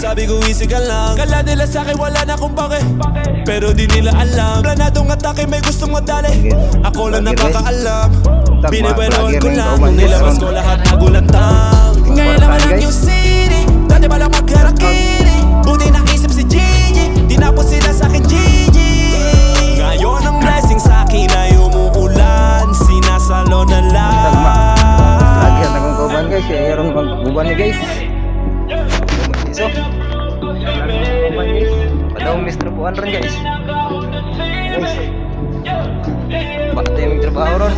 sabi ko easy ka lang. Kala nila sa'kin wala na kung bakit, pero di nila alam. Planadong atake may gustong madali, ako lang nakakaalam. Biniberoan ko lang, nung nilabas ko lahat nagulantang. Ngayon naman ang New City, dati ba lang magkarakiri. Buti naisip si Gigi, tinapos sila sa'kin Gigi. Ngayon ang blessing sa'kin ay umuulan, sinasalo na lang. Lagi ang nagkukuban guys, mayroon magkuban ni guys. Iso. Kuban guys. Padawang Mr. Puan ron guys. Guys. Bakit yung trabaho ron?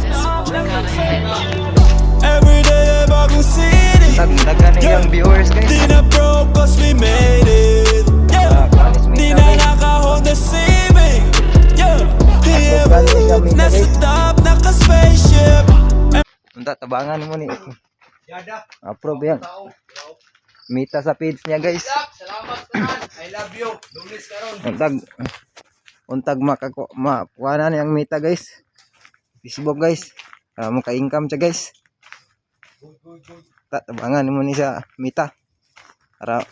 Everyday bagong city, Dagdagan na yung viewers guys. di na broke cause we made it. Yeah. Di na naka-Honda Civic. Yeah. Nasa top, naka-spaceship. Unta tabangan mo ni. Approve yan. Mita sa page niya guys. Salamat tanan. I love you. Lunes karon. Untag makuha yang mita guys. Facebook guys. Maka-income siya guys. Tabangan mo ni sa mita. Para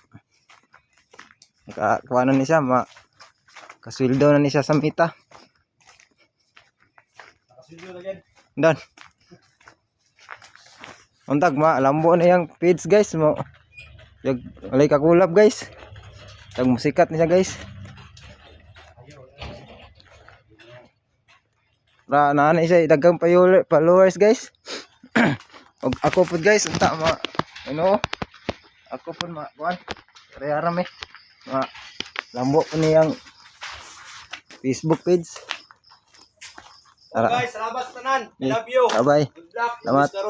makakuha na ni siya, kasweldo na ni siya sa mita. Dan. Untag lambo na yang page guys mo. Alay kakulab guys. Tag musikat niya guys. Ra na siya dagang followers guys. Og ako pud guys unta ako pud kuan. Kaya rami. Lambo po niyang Facebook page. Guys, salamat tanan. I love you. Bye. Good luck. Salamat. Lunes karon.